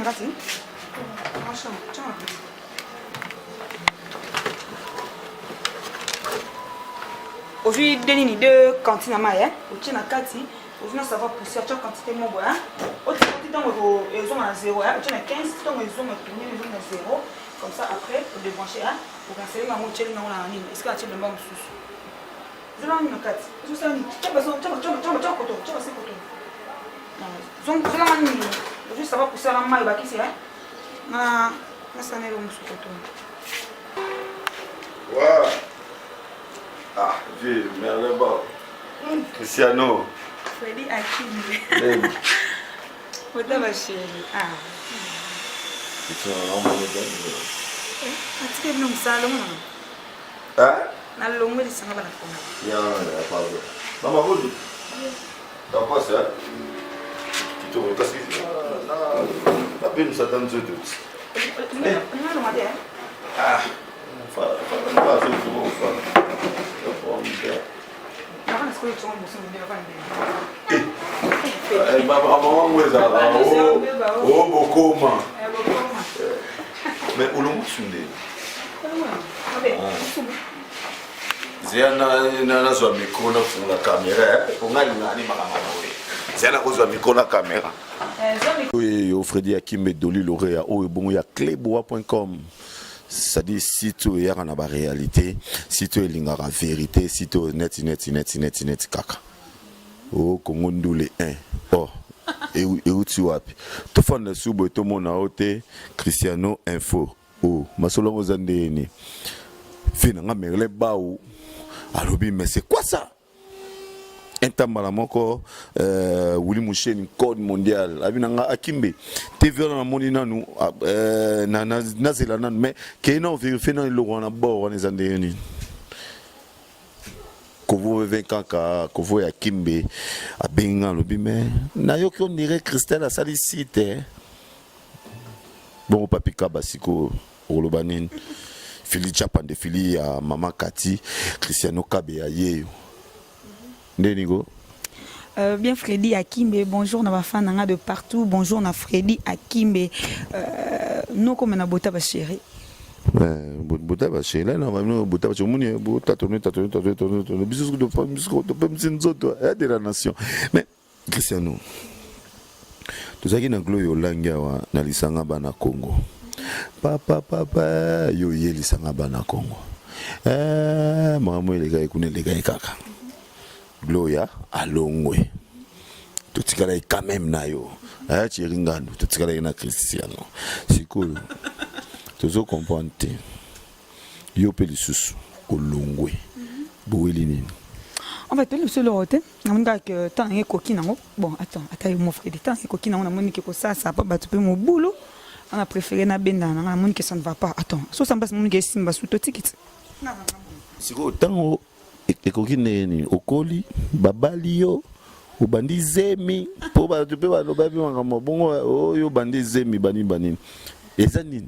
nakati. Aujourd'hui, deux cantines à maille, au tien à kati, aujourd'hui, ça va pousser à chaque quantité de mon bois. Autre quantité, ils ont à 0, au tien à 15, donc ils ont à tourner, ils ont à 0. Comme ça, après, pour débrancher, pour canceller la moitié de la ligne. Est-ce que la tienne de banque sous? Je l'ai mis dans 4. Je sais pas, tu vas ça va pousser à la maille, ici, hein? Ça n'est pas Waouh! Ah, j'ai merde là-bas. Cristiano. Freddy Hakim. Bota ba chérie. Ah. C'est un homme de Atika bino musalo mwana. Hein? Na longwe lisanga bana kona. Ya, pas de. Maman, vous dites? T'as pas ça? Tu te vois, qu'est-ce que c'est? La peine, ça donne tout. Ah, pas fait tout. Maman, où est ça? Oh, beaucoup, man. Mais où l'on sonde? Zéana zoa micro na la caméra. Pour nga ngani makamana. Zéana zoa micro na caméra. Oui, au Freddy Hakim Doli lauréat au bon ya cleboa.com. C'est-à-dire si tu es en la réalité, si tu es la vérité, si tu es net kaka. Oh, Congo ndule 1. Oh. Et où tu as tout fan de sous tout mon aote Cristiano Info. Oh, ma solo mozande ni. Finalement merle baou. Alobi mais c'est quoi ça? Intambala moko Willy Mouchen code mondial abinanga akimbe TV na moni nanu na zela nan mais kena vérifier na lo na bord na zande ni kovo venkaka kovo ya kimbe abenga lobi mais na yo ki on dirait Christelle a sali site bon papika basiko olobanine Fili Chapande Fili ya Mama Kati Cristiano Kabe ya yeyo. Bien Freddy Hakimbe, bonjour na bafana de partout, bonjour na Freddy Hakimbe. Nous comme na bota ba chérie. Bota ba chérie là na bota ba chérie bota tourner bisous de femme bisous de femme zinzoto de la nation. Mais Cristiano tu sais na gloyo langia wa na lisanga bana Congo. Papa yo ye lisanga bana Congo. Maman les gars ekune les gars kaka. Gloria alongwe tutikala quand même nayo aya chiringano tutikala na Cristiano sikolo tozo comprendre yo pe lisusu olongwe boeli nini en fait le seul rote namunga que tant est coquine nango bon attends mon frère tant est coquine nango namoni que ça pas battu pe mon boulot on a préféré na benda namoni que ça ne va pas attends so ça passe mon que simba sous to ticket siko tant ekokine ni okoli babali yo obandi zemi po ba tu pe ba lo ba bi ngamo bongo oyo bandi zemi bani eza nini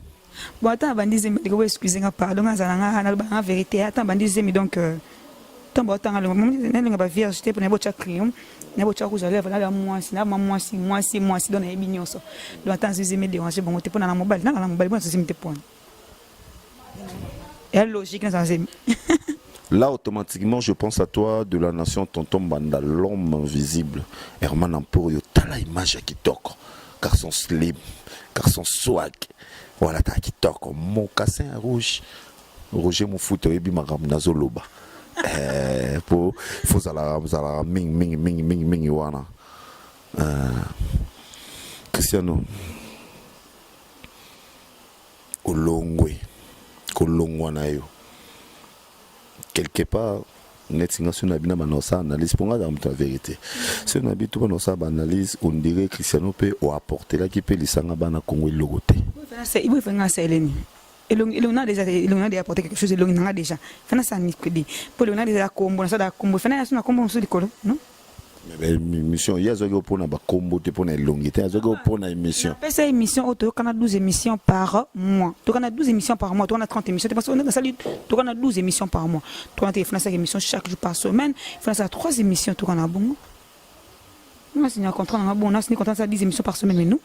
bon attends bandi zemi ko excusez nga pardon ngazala nga ba vérité attends bandi zemi donc tant ba tant le moment nga ba vierge te pour na bocha crion na bocha rouge à lèvres là moi si donne ebinyoso donc attends zemi déranger bon te pona na mobile bon zemi te pona et logique na zemi. Là, automatiquement, je pense à toi de la nation Tonton Banda, l'homme invisible. Herman Amporio, t'as la image qui toque. Car son slim, car son swag. Voilà, t'as qui toque. Mon cassin rouge. Roger Moufouto, et Bimaram Nazoloba. Faut zala ming, wana. Cristiano. Kolongwe na yo. Quelque part, net sur la bina manosa analyse pour la vérité. Si on habite tout ça analyse, on dirait Cristiano peut apporter là qui peut les sanga bana Congo logoté. Il faut faire ça Hélène. Et on a déjà apporté quelque chose et on a déjà. Fana ça ni crédit. Pour on a déjà combo ça da combo. Fana ça na combo sur l'école, non? Mais mission il y a zo pour na ba combo te pour na longité, il y a zo pour na émission. On fait émission auto on a 12 émissions par mois. Donc on a 12 émissions par mois, on a 30 émissions. Parce qu'on a salut, on a 12 émissions par mois. On a téléphone 5 émissions chaque jour par semaine. On a 3 émissions tout on a bon. Nous signé un contrat on a bon, on a signé contrat ça 10 émissions par semaine mais nous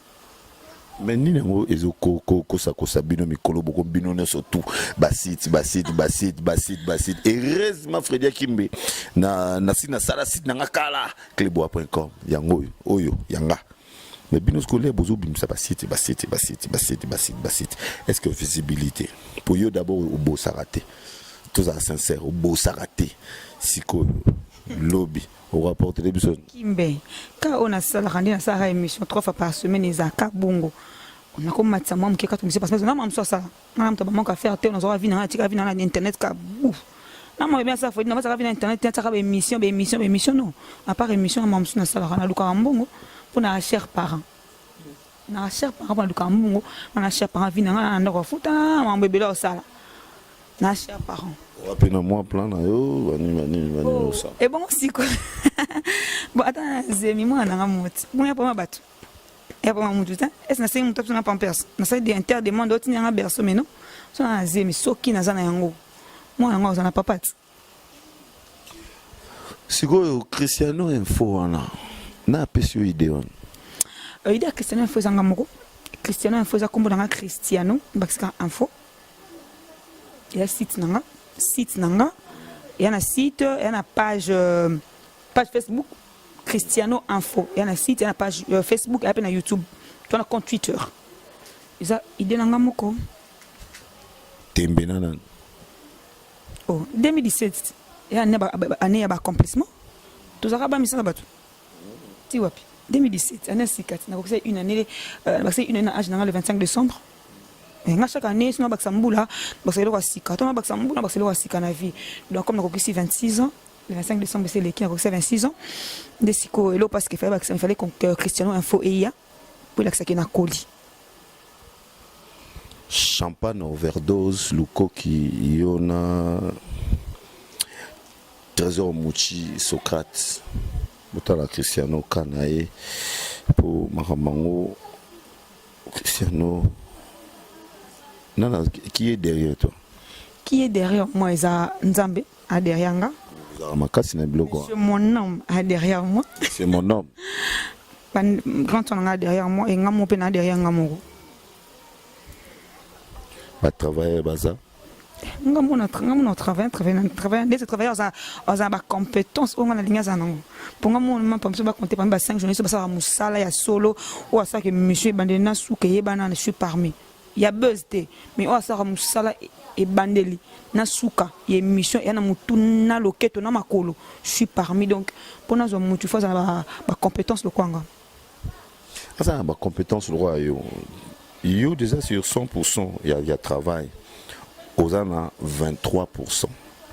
mais ni nango ezoko kosa bino mikolo boko bino ne surtout basit heureusement Freddy Akimbe na sala site na kala cleboa.com yango oyo yanga mais bino scolaire bozo bimsa basit est-ce que visibilité pour yo d'abord au beau s'arrêter tous à sincère au beau s'arrêter siko lobby au rapport télévision Kimbe quand on a ça la rendre ça émission 3 fois par semaine ezaka bongo on a comme matza moi mkeka tumisi parce que na mamso ça na mta ba faire te on a vie na tika vie na internet ka bouf na moi bien ça faut na ça vie na internet ta ka émission non à part émission mamso na ça la rendre luka mbongo pour na cher parents na cher parents pour luka mbongo na cher parents vie na ndako futa mambo bela ça na cher parents rapidement plan na yo bani ça et bon si quoi bon attends zemi moi na ngamoti bon ya pas bato ya pas mutu ta est-ce na c'est mutu na pampers na c'est des inter des monde otini nga berso mais non so na zemi soki na zana yango moi yango za na papati siko Cristiano info na pesio idée on idée Cristiano info za ngamoko Cristiano info za kombo na Cristiano bakska info ya site nanga il y a un site, il y a une page Facebook Cristiano Info, il y a un site, il y a une page Facebook, il y a un YouTube, il y a un compte Twitter. Ça idée nanga moko. Tembe nana. Oh, 2017, il y a année ba accomplissement. Tout ça ba misala batu. Ti wapi. 2017, année 4, na ko c'est une année âge le 25 décembre. Chaque année, sinon Baksambula, Bakselo Sika, Thomas Baksambula, Bakselo Sika na vie. Donc, comme on a 26 ans, le 25 décembre, c'est l'équipe, on a 26 ans. Des Siko, et là, parce qu'il fallait que Cristiano Info et IA, pour l'accès à Coli. Champagne overdose, Luko qui yona Trésor Mouchi, Socrate, Boutala Cristiano Kanae, pour Maramango, Cristiano. Non, qui est derrière toi? Qui est derrière moi? Eza Nzambe à derrière moi. C'est mon homme à derrière moi. C'est mon homme. Grand on a derrière moi et ngamo pe na derrière ngamo. Ba travailler baza. Ngamo na travailler des travailleurs à ba compétence on a ligne za nango. Pour ngamo ma pas ba compter pas 5 journées so ba sa musala ya solo ou ça que monsieur bandena souke yebana je suis parmi. Il y a buzz mais on a musala et bandeli na souka il y a mission et na mutuna loketo na makolo je suis parmi donc pour nous mutu faut ba compétence le kwanga ça ba compétence le roi yo déjà sur 100% il y a travail aux ana 23%.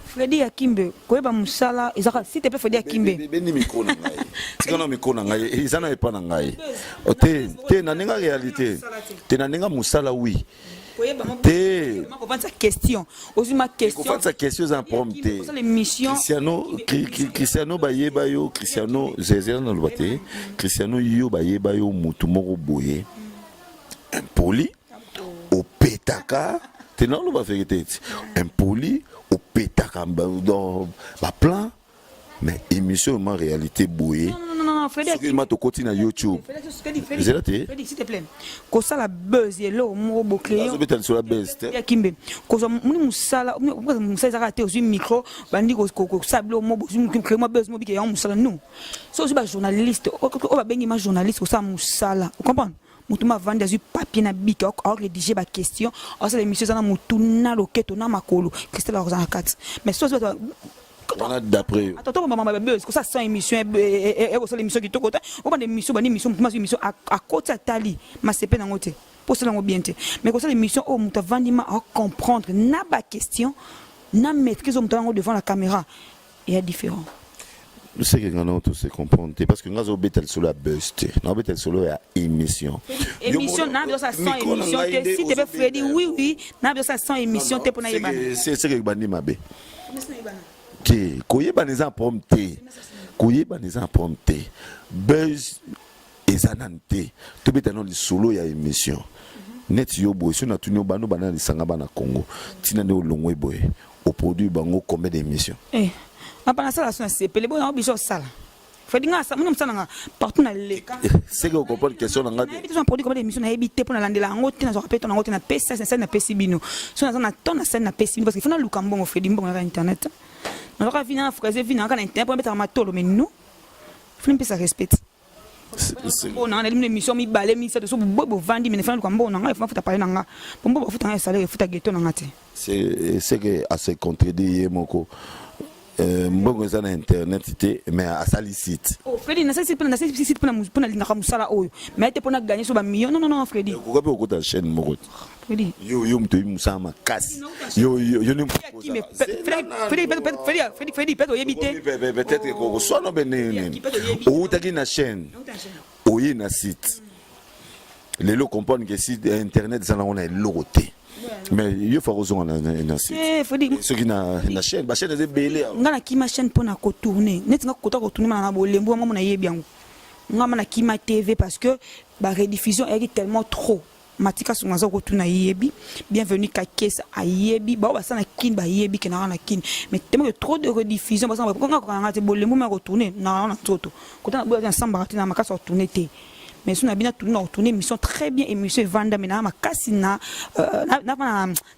Freddy Akimbe koyeba musala ezaka si te pe Freddy Akimbe beni micro na ngai tikana micro na ngai ezana epa na ngai te na ninga réalité te na ninga musala oui te ma comprendre sa question aussi ma question comprendre sa question c'est un problème Cristiano bayeba yo Cristiano zezela na lobate Cristiano yo bayeba yo mutu moko boye impoli au pétaka te na lo ba vérité impoli au pétaka dans ba plan mais émission en réalité bouée non Freddy il m'a to continue na YouTube Freddy s'il te plaît ko ça la buzz et là mo boclé ça peut sur la buzz Akimbe ko ça muni musala musala raté aussi micro bandi ko sablo mo créer ma buzz mo bi ke musala non so aussi ba journaliste o ba bengi ma journaliste ko ça musala vous comprenez mutuma vendre des papier na bik a rédiger ba question alors ça l'émission ça na mutuna loketo na makolo Christelle Rosa 4 mais so voilà d'après attends maman buzz ko ça sans émission et ko ça l'émission qui to kota on ba émission ba émission mutuma émission à côté tali ma CP na ngote pour cela ngo bien te mais ko ça l'émission o muta vandima à comprendre na ba question na maîtrise o muta devant la caméra il y a différent. Je sais que nous tous se comprendre parce que nous avons betel sur la buzz nous avons betel sur la émission na bien ça sans émission si tu veux Freddy oui na bien ça sans émission te pour na yebana c'est que bandi mabe que koyeba les impromptés koyeba les impromptés buzz ezanante to betano li solo ya émission net yo boy so na tunyo bano bana lisanga bana Congo tina ne olongwe boy au produit bango combien d'émissions apana ça la son CP les bon biso sala Fredi nga ça mon ça partout na leka. C'est que vous comprenez question na ngati. Ils ont produit comme des émissions na ebité pour na landela ngote na zo répéter na ngote na pesa ça na pesi bino. So na ton na scène na pesi parce qu'il faut na lukambo Fredi mbongo na internet. Na ka vina fraise vina na internet pour mettre matolo mais nous. Faut ne pas ça respect. On a une émission mi balé mi ça de so bobo vandi mais final lukambo na nga il faut parler na nga. Bombo faut ta salaire faut ta ghetto na ngate. C'est que à se contredire moko. Mbongo za na internet ite mais à salicite. Oh Freddy na site pour na linga musala oyo mais ite pour na gagner so ba million non Freddy. Ko ko ko ta chaîne moko. Freddy Yo mto musama kasi. Yo ni Freddy peut yebite. Peut-être ko so no benene. O ta ki na chaîne. O yi na site. Les lots comprennent que site internet ça on a logoté. Mais il faut raison na site. Ce qui na chaîne, ba chaîne est belé. Ngana ki ma chaîne pour na ko tourner. Net nga ko ta ko tourner na bolembo mo na yebi yango. Nga na ki ma TV parce que ba rediffusion est tellement trop. Matika sungaza ko tuna yebi. Bienvenue ka kesa a yebi. Ba ba sana kin ba yebi ke na kin. Mais tellement trop de rediffusion parce que nga ko nga te bolembo ma ko tourner na toto. Ko ta ba ensemble na makasa tourner te. Mais si on a bien tourné émission très bien émission Vanda mais na makasina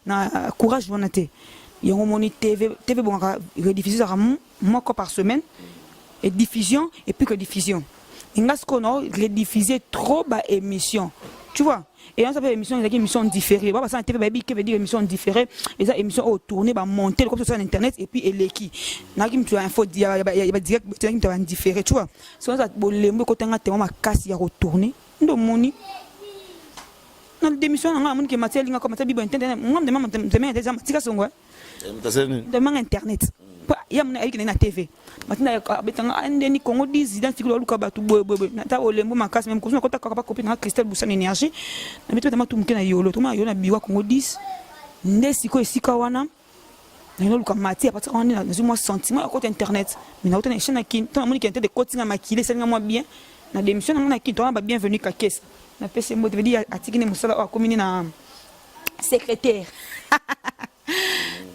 na courage bonate il y a un TV bon rediffuser moi par semaine et diffusion et puis que diffusion il y a ce qu'on a rediffuser trop bas émission tu vois et on s'appelle émission des émissions différées pas parce que TV baby qui veut dire émission différée et ça émission au tourner ba monter comme ça sur internet et puis eleki na qui tu as info il y a direct tu as différé tu vois c'est ça bolembo ko tanga tellement makasi ya retourner ndo moni na démission nga moni ke matia linga comme ça bibo internet ngam de maman déjà matika songwa de mang internet ya mona ayiki na TV matina betanga andeni Congo 10 dans tikolo luka batu boy na ta olembo makasi même ko ta ka copine na Christelle Boussane énergie na bitu tama tumke na yolo tuma yona biwa Congo 10 ndesi ko esika wana na luka matia parce qu'on est dans un sentiment à côté internet mais na autant chaîne na kin to moni ki internet de coaching makile ça moi bien na démission na kin to ba bienvenue ka kesa na pese mo veut dire atikine musala a commune na secrétaire.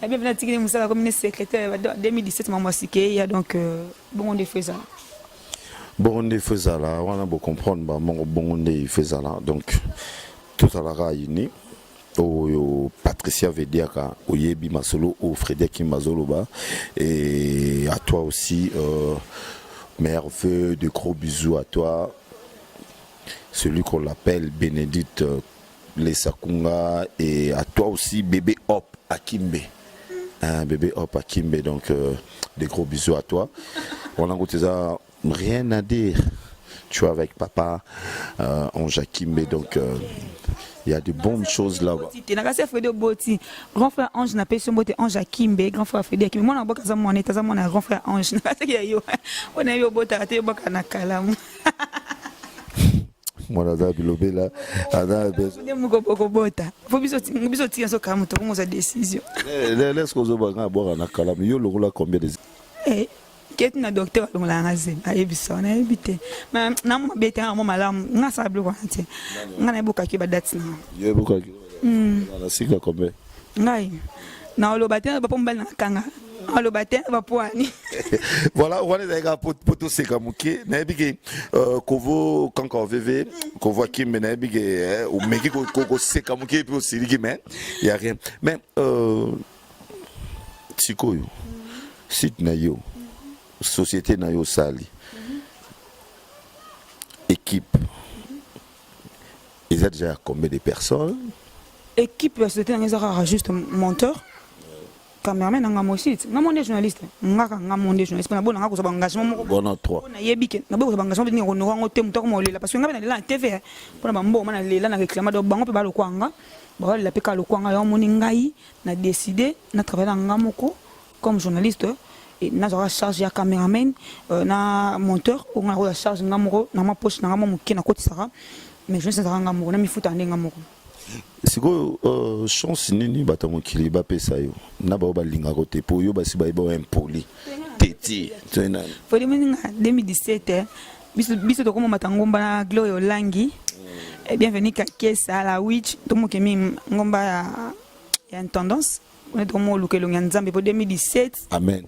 Bienvenue à Tigre Moussa comme secrétaire 2017 maman Sike donc bon on fait ça. Bon on fait ça là, on a beau comprendre bah bon on fait ça là donc tout à la réunie au Patricia Vediaka au Yebi Masolo au Frédéric Mazolo ba et à toi aussi merveilleux de gros bisous à toi celui qu'on l'appelle Bénédicte Lesakunga et à toi aussi bébé Hop Akimbe. Bébé Hop Akimbe donc des gros bisous à toi. On a goûté ça rien à dire. Tu es avec papa Ange Akimbe donc il y a de bonnes choses là-bas. Grand frère Ange n'a pas son beauté Ange Akimbe, grand frère Frédéric Akimbe. Moi na boka za mon état za mon grand frère Ange. On a eu bota te boka na kalamu. Moi là bilobé là ada faut biso tia so kamu to ngoza décision laisse qu'on zo banga boka na kala yo lokola combien de ket na docteur longola ngaze ayebisa na ebite mais na mo bete na mo malamu nga sablo kwa nti nga na ebuka ki ba date na yo ebuka ki na sika combien ngai na oloba te ba pombal na kanga oloba te ba poani voilà on est avec poto seka muke na ebike kovo kanka vv kovo kim na ebike o meki ko seka muke puis aussi ligi mais il y a rien mais sikoyo site na yo société na yo sali équipe ils ont déjà combien de personnes équipe la société na juste monteur cameraman nga mosit nga monde journaliste nga monde journaliste na bona nga ko engagement moko bona 3 na yebike na bo ko engagement ni ko ngo te mutako mo lela parce que nga na lela TV pona ba mbo mana lela na réclame do bango pe ba lokwanga ba la pe ka lokwanga yo moni ngai na décider na travailler nga moko comme journaliste et na za charge ya cameraman na monteur on a la charge nga moko na ma poche na nga mo ke na koti sara mais je sais ça nga moko na mi futa nga moko siko chance nini batango kili ba pesa yo na ba balinga kote po yo basi ba ibo impoli teti tena for the 2017 biso to comme matangomba na Glory Olangi et bienvenue ka kesa la witch to mo kemi ngomba ya tendance on est comme lokelo nzambe pour 2017 amen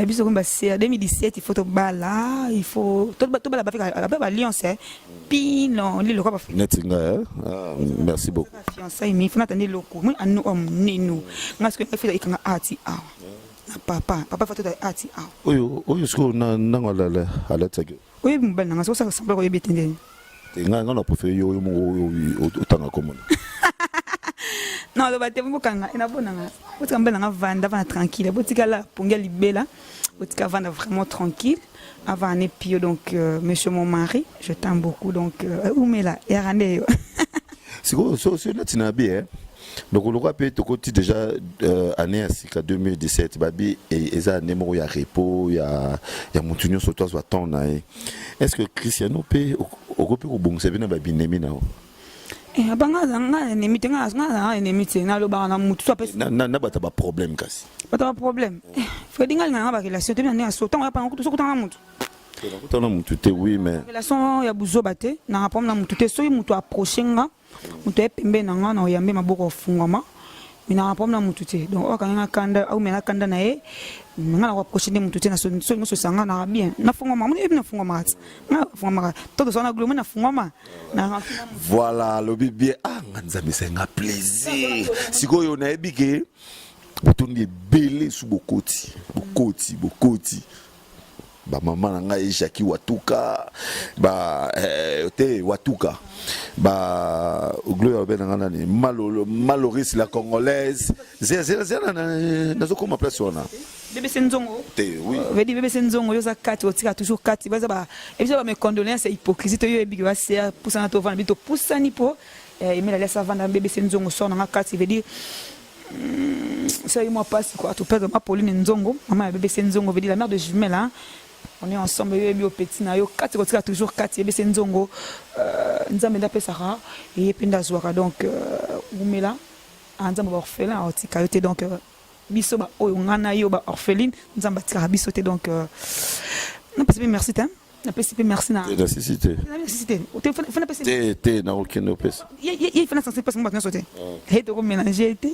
Biso comme c'est 2017 il faut to bala, il faut to bala ba Lyon c'est pino li lokwa ba Netinga merci beaucoup. Fiancé mais il faut attendre loko moi anu nenu parce que il faut ikanga ati ah papa faut to ati ah oyo sko na ngala ala tagi oui mbana nga so ça semble ko yebetende nga na préféré yo otanga komona. Non, le bâtiment bokanga ina bonanga. Botika mbela nga vanda vana tranquille. Botika la pongia libela. Botika vanda vraiment tranquille. Avant un épio donc monsieur mon mari, je t'aime beaucoup donc oumela yarane. C'est quoi c'est là tina bien. Donc on aura payé to côté déjà année à 2017 babi et eza numéro ya repos ya mutunyo sur toi soit ton na. Est-ce que Cristiano peut au peut ko bongse bina babi nemi na. Abanga nga nemite nga nemite na lo ba na mutu so pesa na bata ba problème kasi bata ba problème Fredi nga nga ba relation te na so tant pa ko so ko tanga mutu ko tanga mutu te oui mais relation ya buzo bate na rapport na mutu te so mutu approcher nga mutu e pembe na nga na yambe maboko fungama mina rapport na mutu te donc o kanga kanda au mena kanda na e nga na approcher de mutu te na so sanga na bien na fungama mu e na fungama na fungama todo so na glo na fungama na voilà le bibi nganza misenga plaisir sikoyo na ebike botondi belé sous bokoti ba mama na ngai Jackie Watuka ba te Watuka ba gloire ben ngana ni Maloris la congolaise zera na zo koma place ona bébé Senzongo te oui veut dire bébé Senzongo yo za kati otika toujours kati baza ba et ça ba mes condoléances hypocrisie to yo ebi ba ser poussa na to vana bito poussa ni po et mais la laisse vendre bébé Senzongo sort na kati veut dire ça moi passe quoi tu perds ma Pauline Nzongo maman bébé Senzongo veut dire la mère de jumelle hein. On est ensemble yo petit na yo kati kotika toujours kati bébé Senzongo nzambe nda pesara et penda zwaka donc umela nzambe ba orphelin otika yo te donc biso ba oyo ngana yo ba orpheline nzamba tika biso te donc na pesi merci ta na pesi merci na nécessité o te fana pesi te na aucun opes il fana sensible parce que moi sauter et de mélanger te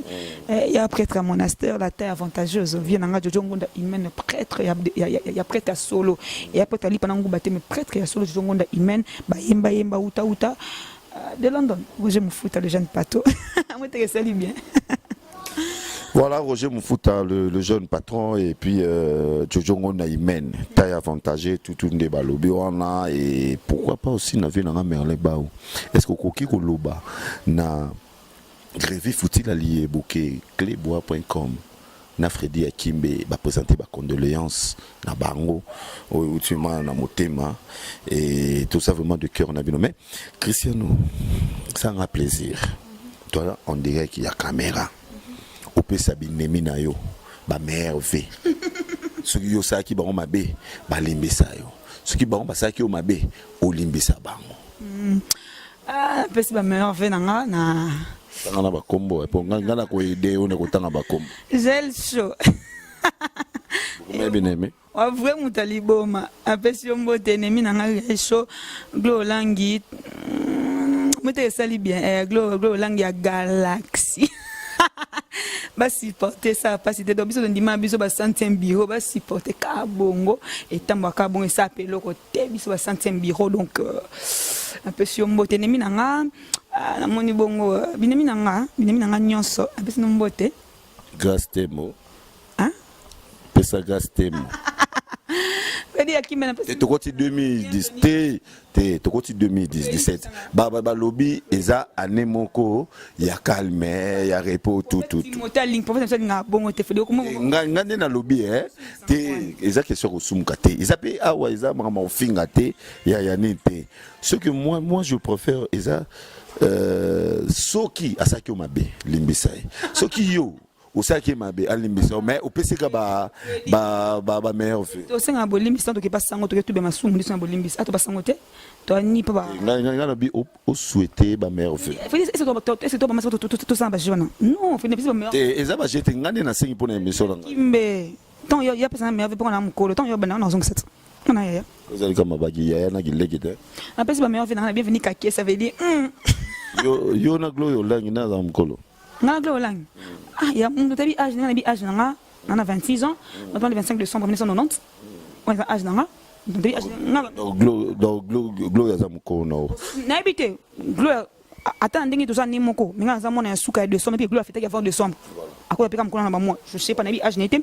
il y a prêtre à monastère la terre avantageuse vient nga jojo ngonda humaine prêtre il y a prêtre à solo et après tali pendant ngubate mais prêtre ya solo jojo ngonda humaine ba yemba uta de London Roger Moufuta le jeune pato moi te salut bien. Voilà Roger Moufuta le jeune patron et puis Jojo Ngonda Imen taille avantagé tout ne balobi wana et pourquoi pas aussi na vie na Merlin Bao. Est-ce que koki ko loba na Grévi Foutila lié bouquet clébois.com na Fredi Akimbe ba présenter ba condoléances na bango ultimement na motema et tout ça vraiment de cœur na bino mais Cristiano ça a plaisir. Toi on dirait qu'il y a caméra. Opesa binemi na yo ba merve soki yo saki bango mabe ba limbisa yo soki bango basaki yo mabe o limbisa bango pesi ba merve nanga na tanga na ba kombo po ngana ko ide yo ne ko tanga ba kombo gel show me binemi wa vrai mutali boma apesi yo mbote nemi nanga gel show glo langi mete sali bien glo langi ya galaxy ba supporter ça parce que donc biso ndima biso ba centième bureau ba supporter ka bongo et tamba ka bongo ça appelle côté biso ba centième bureau donc un peu sur mbote nemi nanga na moni bongo binemi nanga nyonso apesi no mbote grâce temo hein pesa grâce temo Fredi Akimbe na pesi tokoti 2010 te tokoti 2017 ba lobby eza année moko ya calme ya repos tout motel link professeur nga bongo te Fredi ko nga na lobby te eza question ko sumuka te eza pe awa eza mama ofinga te ya ni te ce que moi je préfère eza soki asaki o mabe limbisai soki yo osaki mabe alimbisa mais opeseka ba meilleur fait to senga bolimbisa to ke pasango to ke tube masumu ndiso bolimbisa ato pasango te to ni pa ba nga bi o souhaiter ba meilleur fait est-ce to ba maso to samba jona non fait ne pas meilleur et eza ba jeter ngane na sengi pona émission nga kimbe tant yo ya pesa meilleur pour na mukolo tant yo bana na zonga set na ya ozali kama bagi ya na gilegide na pesa ba meilleur fait na bienvenue kake ça veut dire yo na glo yo langi na za mukolo nga glo langi ya mundu tabi age na bi age nga On a 26 ans. On le 25 décembre 1990. On est à âge d'anga. Donc, Glo Yazamoko, non. N'habité. Glo, attends, tout ça, ni moko. Mais quand on a un souka de décembre, et puis Glo a fait avant décembre. À quoi comme moi, je sais pas, n'habité âge n'était.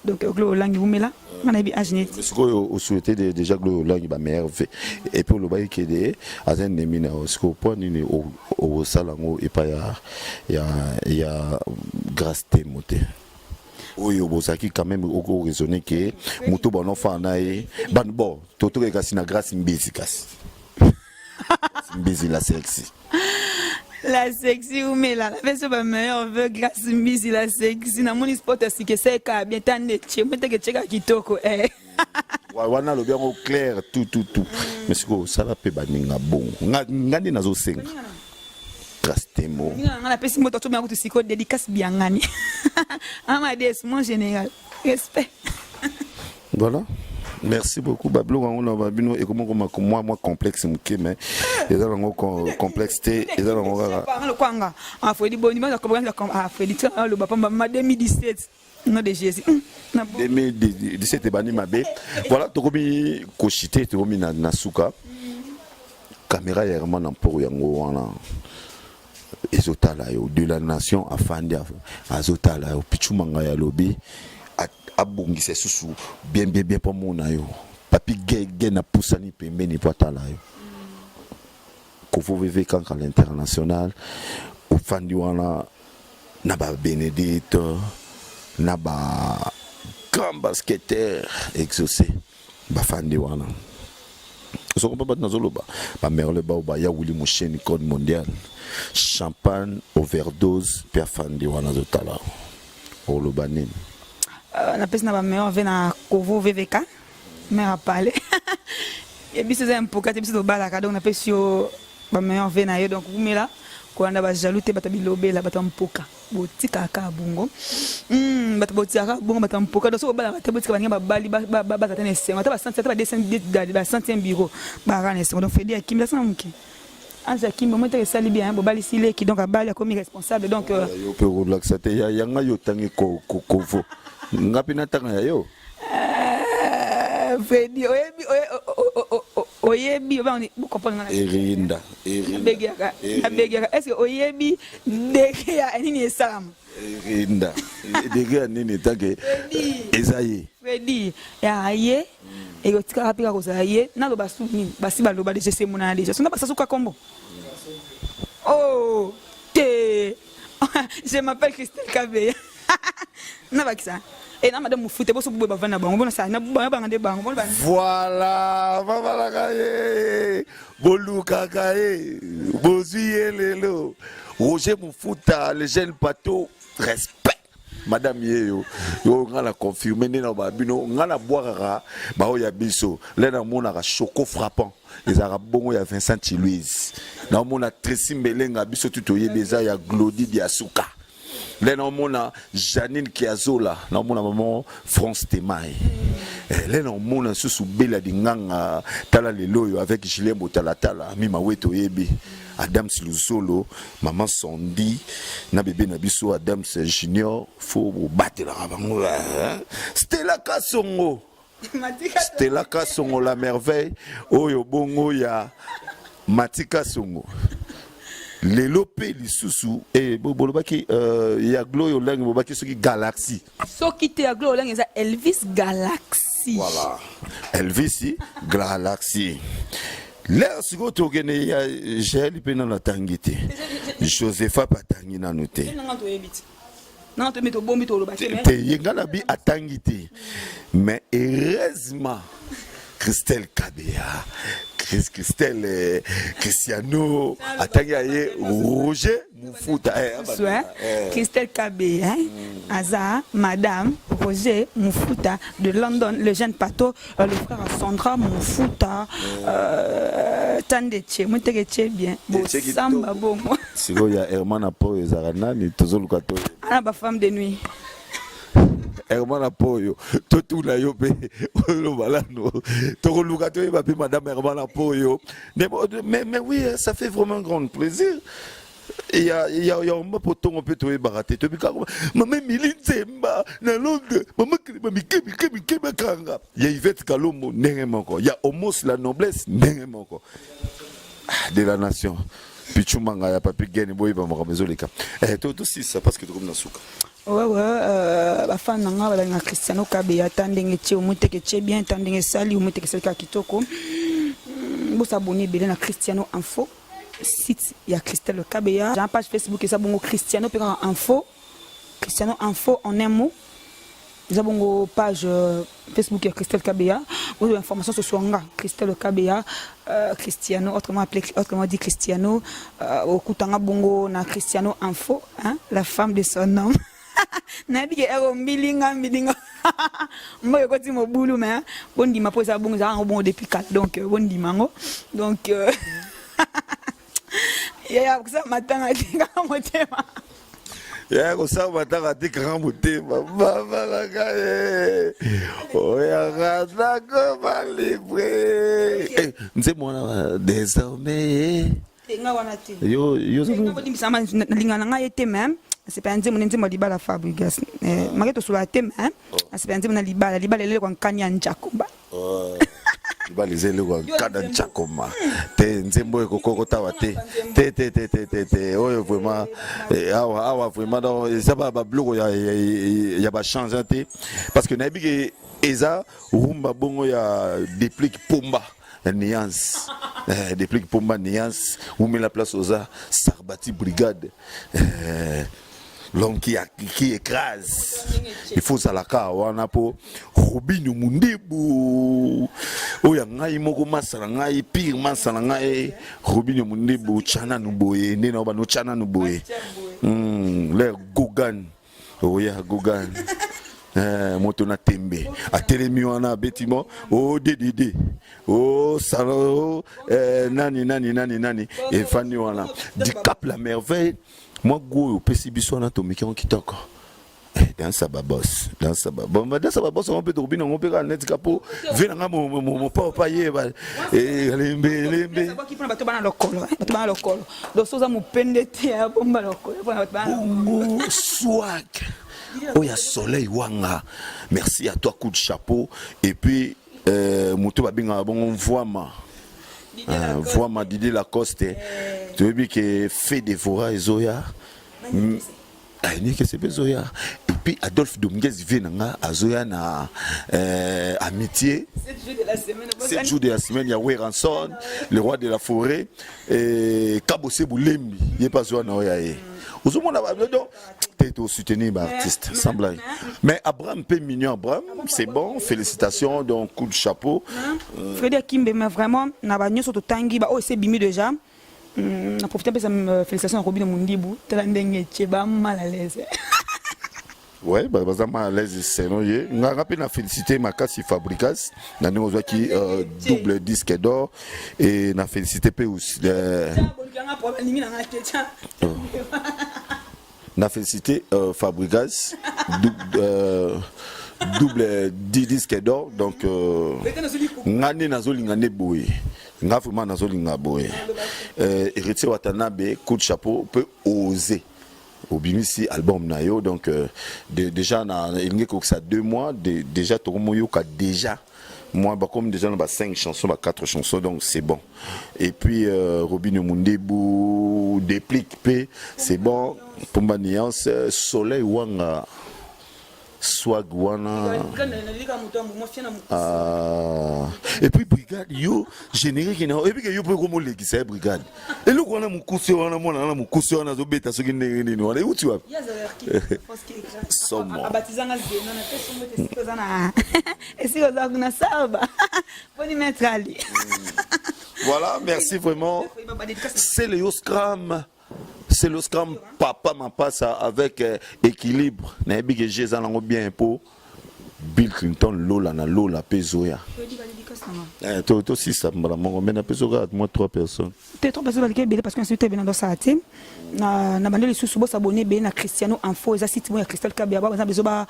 Donc, Glo, langue, vous met là. On a âge n'était. Ce qu'on souhaitait déjà Glo, langue, ma mère fait. Et puis, le bail qui est à un émina, ce qu'on point au salango, et pas il y a grâce témoté. Oui, bozaki quand même au raisonner que moto bon enfant naé ban bon toto ke kasi na grâce mbisi kasi mbisi la sexy ou mais là la version ba meilleur veut grâce mbisi la sexy na mon sport asi que c'est ka bien tande che mete ke cheka kitoko wana lo bien au clair tout mais ce que ça la pe baninga bon ngandi nazo senga Trastemo. On a pesi moto bien tout siko dédicace bien ngani. Amades mon général. Respect. Voilà. Merci beaucoup Bablo on a babino et comment moi complexe mais et là on complexité et là on le kwanga. Ah faut dire bon moi comprendre ah faut dire le papa ma 2017. Non de Jésus. 2017 bani mabe. Voilà to komi kochité to komi na suka. Caméra yerman pour yango wana. Ezotala yo de la nation afandi azotala yo pichumanga ya lobi abongise susu bien pour mona yo papi gay na pusani pembeni potala yo ko vivre quand à l'international ofandi wana na ba Benedito na ba grand basketteur exaucé ba fandi wana so ko pas nazoloba ba merle ba ba ya wuli mo chaîne code mondial champagne overdose pia fandi wana zotala o lo banin na pesa na ba meilleur vena Kovo VVK mais a parler et puis c'est un poka biso balaka donc na pesa yo ba meilleur vena yo donc kumela ko anda ba jaloute batabilobela batampoka botika ka bungo botika bongo batampoka donc so bala batabotika banya babali ba tane sengo ta ba santé ta ba descend ba santé bureau ba rane sengo donc fait dire kim la sanki Anza kim moment que ça bien bobali sile qui donc a bali comme responsable donc yo pe relaxer ya nga yo tangi ko ngapi na tanga yo Fedi oyebi on vous comprenez Erinda begaka est-ce que oyebi deke ya nini salam Erinda deke ya nini tanke ezaye Fedi ya ye et que tu as appris à cause aye na lo basu ni basi ba lo ba déjà c'est mon âge déjà sonda basa suka kombo oh te je m'appelle Christelle Kabé na bakisa et na madame Moufouté bo so bo ba vana bango bona sa na ba ngande bango bona voilà baba kaye boluka kaye bozuye lelo Roger Moufouta le jeune pato respect Madame Yeyo, yo ngala confirmer na babino ngala boirara ba o ya biso lena mona ka choco frappant les arabes bongo ya Vincent Louise na mona Tracy Mbelenga biso tutoye beza ya Glody Diasuka lena mona Janine Kiazola na mona maman France Temai lena mona susu bela dinganga tala leloyo avec Julien Botalatala mi maweto yebi Adams Luzolo, maman Sondi, na bébé na biso Adams Junior, faut battre la bango. Stella Kasongo. Stella Kasongo la merveille. Oyo bongo ya Matika Songo. Lelope lisusu et bolobaki ya Gloyo Lang bolobaki soki Galaxy. Soki te ya Gloyo Lang eza Elvis Galaxy. Voilà. Elvis Galaxy. Là, si vous avez j'ai l'ipé dans la tangité. Josepha Patangi na noté. Non, tu mets ton bon mito le bâtiment. Tu as bi à tangité. Mais heureusement, Christelle Kabea, Christelle Cristiano, Atangaye, Roger Moufouta. Christelle Kabea, Aza, Madame Roger Moufouta de London, le jeune pato, le frère Sandra Moufouta, Tandeche, Montegeche bien, Samba bon. Si vous y a Herman Apo et Zarana, ni toujours le cateau. Ah, ma femme de nuit. Herman Apoyo, tout la yope, le balano, tout le lugato, madame Herman Apoyo. Mais oui, ça fait vraiment un grand plaisir. il y a un poton on peut trouver baraté tu peux maman milinzemba na Londres maman mike kanga il y a Yvette Kalomo nengemoko il y a Homos la noblesse nengemoko de la nation pichumanga ya papi geni boy ba mo kamezoleka tout aussi ça parce que comme na suka ouais ba fan nga ba na Cristiano Kabeya tandenge tche omuteke tche bien tandenge sali omuteke sali ka kitoko bo s'abonner belé na Cristiano Info site ya Christelle Kabeya j'ai une page Facebook et ça bongo Cristiano Info en un mot nous avons une page Facebook ya Christelle Kabeya où l'information sur Swanga Christelle Kabeya Cristiano autrement dit Cristiano au Kutanga bongo na Cristiano Info hein la femme de son nom nabi ke ero milinga moi ko ti mo bulu mais bon di ma posa bongo za bon depuis 4 donc bon di mango donc ya ça matanga tinga motema ya ko sa matanga tinga motema baba la gae oya gata ko malibre nze mona désormais tinga wana ti yo ngo di misama lingana nga yete même c'est pas nze mona nze mo libala Fabregas maketo sula te même c'est pas nze mona libala lele kwa nkanya njakomba balizele kwa kada nchakoma te nzembo ekoko tawa te oyo vraiment awa vraiment dans ça ba bloco ya ba changer te parce que nabi ke eza rumba bongo ya déplique pomba nuance déplique pomba nuance ou met la place aux Sarbati brigade l'homme qui écrase il faut ça la ka wana po Robinho Mundebu oya ngai moko masala ngai pire masala ngai Robinho Mundebu chana nuboye ndena ba no chana nuboye le Gogan oya Gogan moto na tembe atelemi wana betimo o DDD o salo nani et fani wana du Cap la merveille moi go pesi biso na tomiki on kitoko dans sa babos on peut dormir on peut aller net capo venir mon papa yeba lembe qui prend bato bana lokolo do soza mupende te ya bomba lokolo bongo swag oh ya soleil wanga merci à toi coup de chapeau et puis moto ba binga bon voima Didier Lacoste tu veux que fait dévorer Zoya que c'est Zoya et puis Adolphe Dominguez vient à Zoya na amitié 7 jours de la semaine il y a Weranson le roi de la forêt et Kabose Boulembi il est pas Zoya na Oya aux hommes donc t'es soutenir l'artiste sans blague mais Abraham P mignon Abraham c'est bon félicitations donc coup de chapeau Frédéric Kimbe mais vraiment na ba nyoso to tangi ba oh c'est bimi déjà na profiter de sa félicitation à Robinho Mundebu tela ndenge tcheba mal à l'aise ouais bah mal à l'aise c'est non yé nga rappelle na féliciter Makasi Fabregas na nous qui double disque d'or et na féliciter pe aussi na félicité Fabregas double disque d'or donc ngane nazolinga ne boye nga vraiment nazolinga boye héritier Watanabe coup de chapeau peut oser au bimisi album nayo donc déjà na il que ça 2 mois déjà tomoyoka déjà moi bah comme déjà on a 5 chansons 4 chansons donc c'est bon et puis Robinho Mundebu déplique P c'est bon Pomba Nuance soleil wanga swag wana et puis brigade yo générique na et puis yo peut comme l'église brigade et le wana mukusi wana mona na mukusi wana zo beta soki ndenge nini wana uti wapi somo abatizanga zena na pesombo tesikoza esikoza kuna saba boni metrali voilà merci vraiment c'est le Scrum. C'est le Scrum papa ma passe avec équilibre na big jeza nango bien pour Bill Clinton Lola Pezoya to si ça mon mais na Pezoya moi 3 personnes t'es 3 personnes parce que c'était bien dans ça na bandeli sous bo s'abonner bien na Cristiano Info za site mo ya Christelle Kabeya ba bezo ba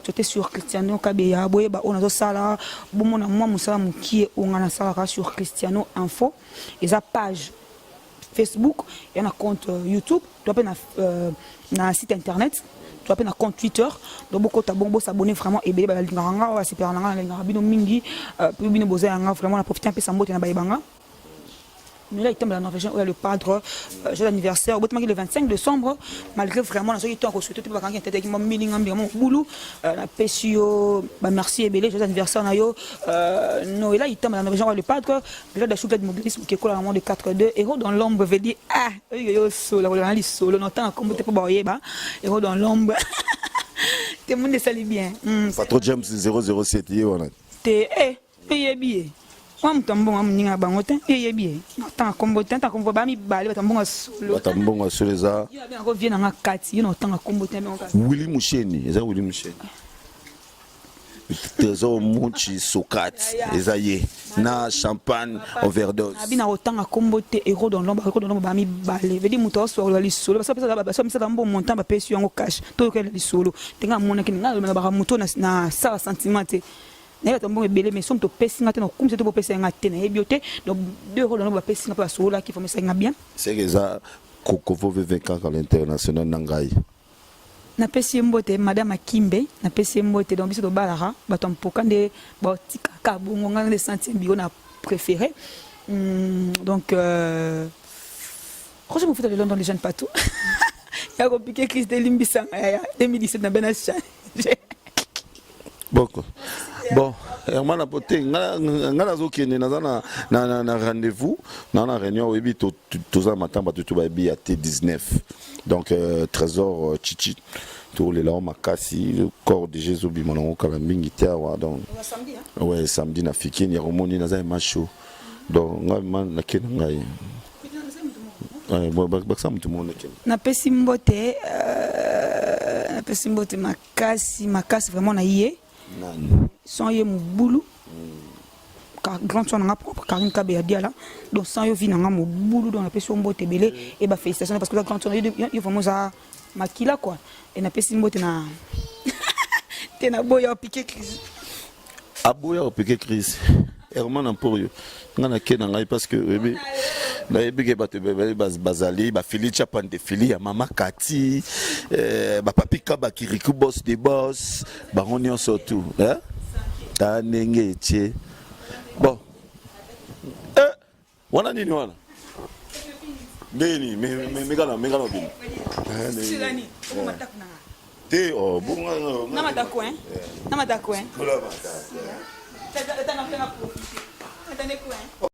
choter sur Cristiano Kabeya boye ba on a sala bo mona moi musala mukie on a sala sur Cristiano Info et za page Facebook, il y a un compte YouTube, tu as un site internet, tu as un compte Twitter. Donc beaucoup de bon s'abonner vraiment et bien la super bino mingi puis bino boza vraiment la profiter un peu sambo na baibanga. Mais là, il tombe la Norvège, où il y a le padre, j'ai l'anniversaire, le 25 décembre, malgré vraiment, ceux qui t'ont reçu, tout le monde qui était mon meeting, mon boulot, la PSIO, merci et belé, j'ai l'anniversaire, non, et là, il tombe la Norvège, où le padre, déjà, de la mobilisme qui est quoi, de 4-2, héros dans l'ombre, veut dire, ah, il y a solo, on entend comme tu peux boyer, héros dans l'ombre, tout le monde salue bien. Pas trop James 007, t'es, payé bien. Moi, je suis un peu bangotin et bien. Tant combattant, tant qu'on va mi baler, tant bon solo. Tant bon solo ça. Il y a revient dans la carte, il y a tant combattant. Willy Moucheni, c'est Willy Moucheni. Trésor Mouchi Sokat, Esaïe, na champagne overdose. Abina autant à combattre héros dans l'ombre, héros dans l'ombre ba mi baler. Veut dire muto so la solo parce que ça ça bon montant ba pesu en cash. Tout que la solo. Tenga mona ki nga ba muto na ça sentiment. Mais somme to pesi ngate no comme c'est to pesi ngate na ebiote donc 2 euros dans ba pesi ngapa so là qui faut me ça bien c'est que ça Kokovo veut quand à l'international nangai na pesi mbote madame Akimbe na pesi mbote donc biso to balara bato mpoka nde ba tika ka bongo ngane sentir bio na préféré donc quand je me fais de Londres les jeunes pas tout il y a compliqué Chris de Limbisa 2017 na benach Boko. Bon, hermana poté ngala zokene na rendez-vous na réunion webi to za matin ba tout ba bi à T19. Donc trésor chichi to le la makasi le corps de Jésus bi monongo kala mingi tawa donc samedi ouais samedi na fikini ya romoni na za macho. Donc ngama na ken ngai baksa mtu mona ken na pesi mbote makasi vraiment na yé sans yé mobulu car grand son nga propre Karine Kabe Diala donc sans yo vina nga mobulu donc na pesi mbote belé et ba félicitations parce que la grand son yo vraiment ça makila quoi et na pesi mbote na tena boya piqué crise aboya piqué crise hermana pour yo ngana kena ngai parce que na ebike bato bazali ba filicha pande fili ya mama Kati ba papika ba kiriku boss de boss ba onyo surtout ta nenge tie bon wana nini wana nini megana bin silani ko matak na te oh bunga na matako na matako Ola ba ta na profiter. Attendez quoi